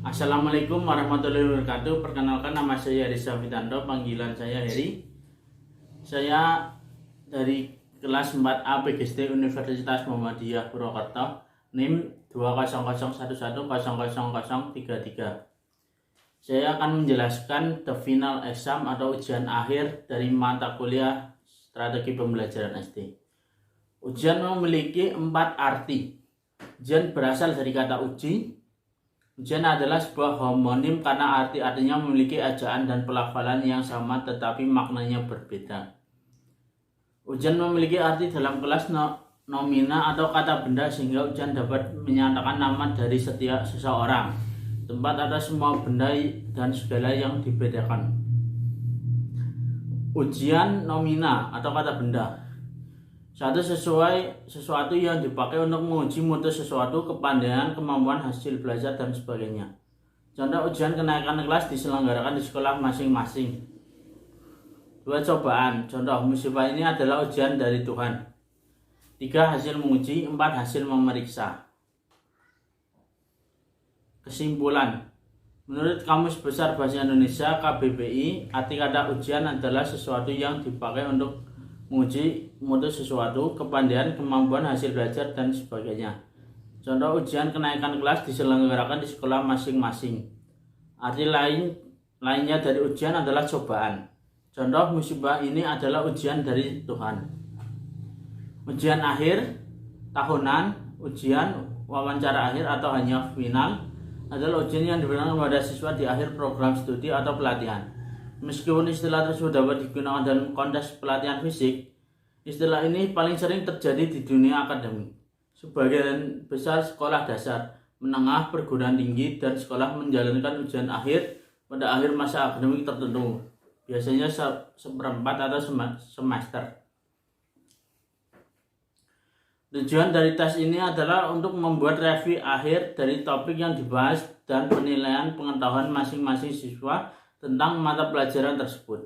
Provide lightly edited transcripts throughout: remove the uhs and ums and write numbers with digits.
Assalamualaikum warahmatullahi wabarakatuh. Perkenalkan, nama saya Rizal Fitando, panggilan saya Heri. Saya dari kelas 4A PGSD Universitas Muhammadiyah Purwokerto, NIM 20011000033. Saya akan menjelaskan the final exam atau ujian akhir dari mata kuliah strategi pembelajaran SD. Ujian memiliki 4 arti. Ujian berasal dari kata uji. Ujian adalah sebuah homonim karena artinya memiliki ejaan dan pelafalan yang sama tetapi maknanya berbeda. Ujian memiliki arti dalam kelas nomina atau kata benda sehingga ujian dapat menyatakan nama dari setiap seseorang, tempat atau semua benda dan segala yang dibedakan. Ujian nomina atau kata benda. Sesuatu yang dipakai untuk menguji mutu sesuatu, kepandaian, kemampuan, hasil belajar, dan sebagainya. Contoh ujian kenaikan kelas diselenggarakan di sekolah masing-masing. 2. Cobaan. Contoh musibah ini adalah ujian dari Tuhan. 3. Hasil menguji. 4. Hasil memeriksa. Kesimpulan. Menurut Kamus Besar Bahasa Indonesia KBBI, arti kata ujian adalah sesuatu yang dipakai untuk menguji mutu sesuatu, kepandaian, kemampuan, hasil belajar, dan sebagainya. Contoh ujian kenaikan kelas diselenggarakan di sekolah masing-masing. Arti lainnya dari ujian adalah cobaan. Contoh musibah ini adalah ujian dari Tuhan. Ujian akhir, tahunan, ujian, wawancara akhir atau hanya final adalah ujian yang diberikan kepada siswa di akhir program studi atau pelatihan. Meskipun istilah tersebut dapat digunakan dalam konteks pelatihan fisik, istilah ini paling sering terjadi di dunia akademik. Sebagian besar sekolah dasar, menengah, perguruan tinggi, dan sekolah menjalankan ujian akhir pada akhir masa akademik tertentu, biasanya seperempat atau semester. Tujuan dari tes ini adalah untuk membuat review akhir dari topik yang dibahas dan penilaian pengetahuan masing-masing siswa tentang mata pelajaran tersebut.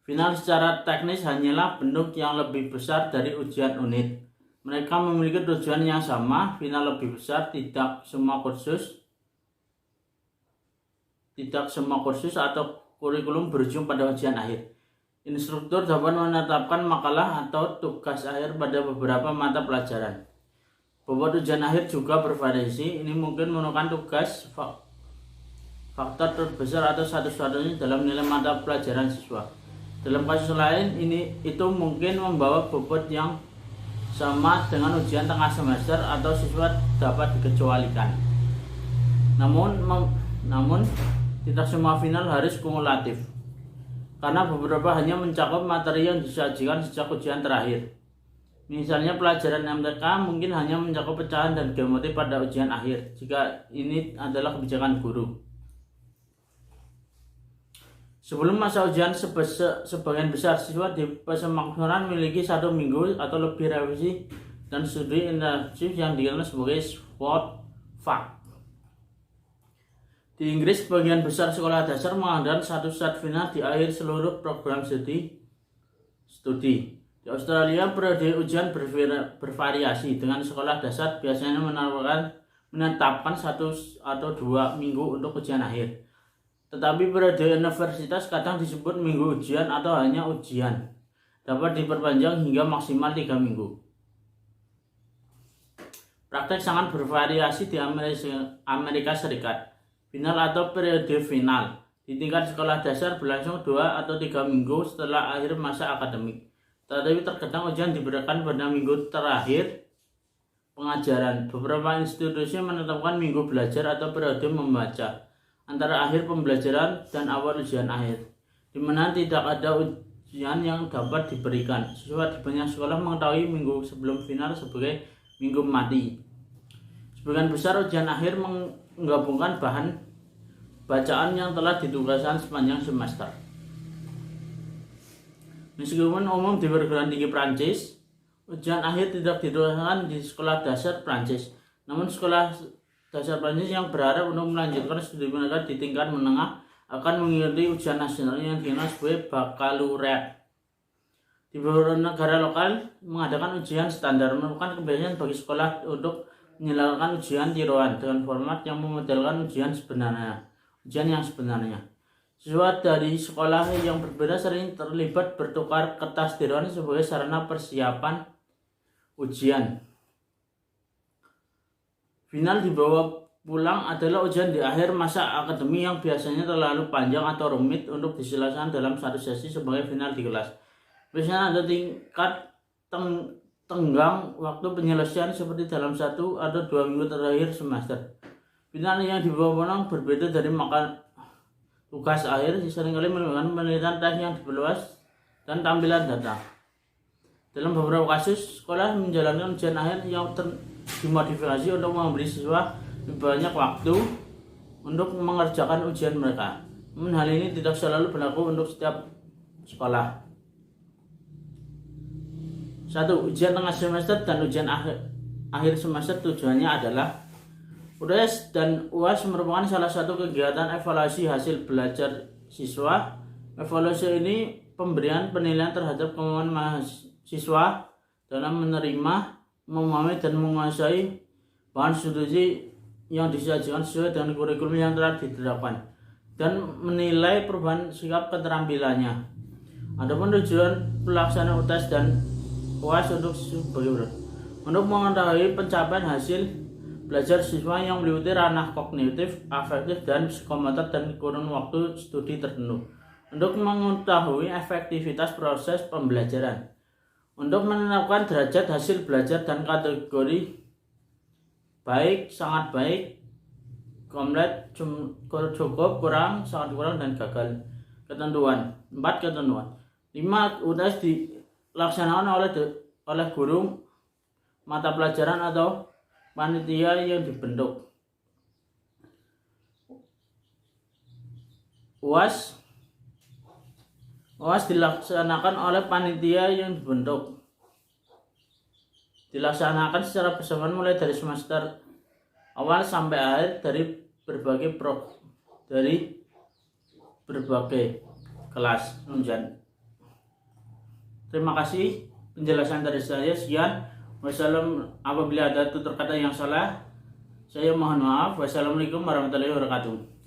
Final secara teknis hanyalah bentuk yang lebih besar dari ujian unit. Mereka memiliki tujuan yang sama. Final lebih besar, tidak semua kursus atau kurikulum berujung pada ujian akhir. Instruktur dapat menetapkan makalah atau tugas akhir pada beberapa mata pelajaran. Bobot ujian akhir juga bervariasi. Ini mungkin merupakan tugas faktor terbesar atau satu-satunya dalam nilai mata pelajaran siswa. Dalam kasus lain, itu mungkin membawa bobot yang sama dengan ujian tengah semester atau siswa dapat dikecualikan. Namun tidak semua final harus kumulatif, karena beberapa hanya mencakup materi yang disajikan sejak ujian terakhir. Misalnya pelajaran MTK mungkin hanya mencakup pecahan dan geometri pada ujian akhir, jika ini adalah kebijakan guru. Sebelum masa ujian, sebagian besar siswa di persemakmuran memiliki 1 minggu atau lebih revisi dan studi intensif yang dikenal sebagai SWOT FAQ. Di Inggris, sebagian besar sekolah dasar mengadakan satu set final di akhir seluruh program studi. Di Australia, periode ujian bervariasi, dengan sekolah dasar biasanya menetapkan 1 atau 2 minggu untuk ujian akhir. Tetapi periode universitas kadang disebut minggu ujian atau hanya ujian, dapat diperpanjang hingga maksimal 3 minggu. Praktek sangat bervariasi di Amerika Serikat. Final atau periode final di tingkat sekolah dasar berlangsung 2 atau 3 minggu setelah akhir masa akademik. Tetapi terkadang ujian diberikan pada minggu terakhir pengajaran. Beberapa institusi menetapkan minggu belajar atau periode membaca antara akhir pembelajaran dan awal ujian akhir, di mana tidak ada ujian yang dapat diberikan. Siswa di banyak sekolah mengetahui minggu sebelum final sebagai minggu mati. Sebagian besar ujian akhir menggabungkan bahan bacaan yang telah ditugaskan sepanjang semester. Meskipun umum di perguruan tinggi Prancis, ujian akhir tidak ditugaskan di sekolah dasar Prancis. Namun sekolah dasar Prancis yang berharap untuk melanjutkan studi mereka di tingkat menengah akan mengikuti ujian nasional yang dikenal sebagai baccalaureate. Di beberapa negara lokal mengadakan ujian standar, merupakan kebiasaan bagi sekolah untuk menyelenggarkan ujian tiruan dengan format yang memodelkan ujian yang sebenarnya. Siswa dari sekolah yang berbeda sering terlibat bertukar kertas tiruan sebagai sarana persiapan ujian. Final dibawa pulang adalah ujian di akhir masa akademi yang biasanya terlalu panjang atau rumit untuk diselesaikan dalam satu sesi sebagai final di kelas. Biasanya ada tingkat tenggang waktu penyelesaian seperti dalam 1 atau 2 minggu terakhir semester. Final yang dibawa pulang berbeda dari makan tugas akhir, seringkali melibatkan penelitian tes yang diperluas dan tampilan data. Dalam beberapa kasus, sekolah menjalankan ujian akhir yang dimodifikasi untuk memberi siswa lebih banyak waktu untuk mengerjakan ujian mereka. Namun hal ini tidak selalu berlaku untuk setiap sekolah. 1. Ujian tengah semester dan ujian akhir semester tujuannya adalah UTS dan UAS merupakan salah satu kegiatan evaluasi hasil belajar siswa. Evaluasi ini pemberian penilaian terhadap kemampuan mahasiswa dalam menerima, memahami dan menguasai bahan studi yang disajikan sesuai dengan kurikulum yang telah diterapkan dan menilai perubahan sikap keterampilannya. Adapun tujuan pelaksanaan UTS dan UAS untuk mengetahui pencapaian hasil belajar siswa yang meliputi ranah kognitif, afektif, dan psikomotor dan kurun waktu studi tertentu. Untuk mengetahui efektivitas proses pembelajaran. Untuk menentukan derajat hasil belajar dan kategori baik, sangat baik, komplit, cukup, kurang, sangat kurang, dan gagal. Ketentuan 4 ketentuan. 5. UTS dilaksanakan oleh guru mata pelajaran atau panitia yang dibentuk. UAS dilaksanakan oleh panitia yang dibentuk. Dilaksanakan secara bersamaan mulai dari semester awal sampai akhir dari berbagai kelas ujian. Terima kasih penjelasan dari saya. Sekian. Wassalamualaikum. Apabila ada tutur kata yang salah, saya mohon maaf. Wassalamualaikum warahmatullahi wabarakatuh.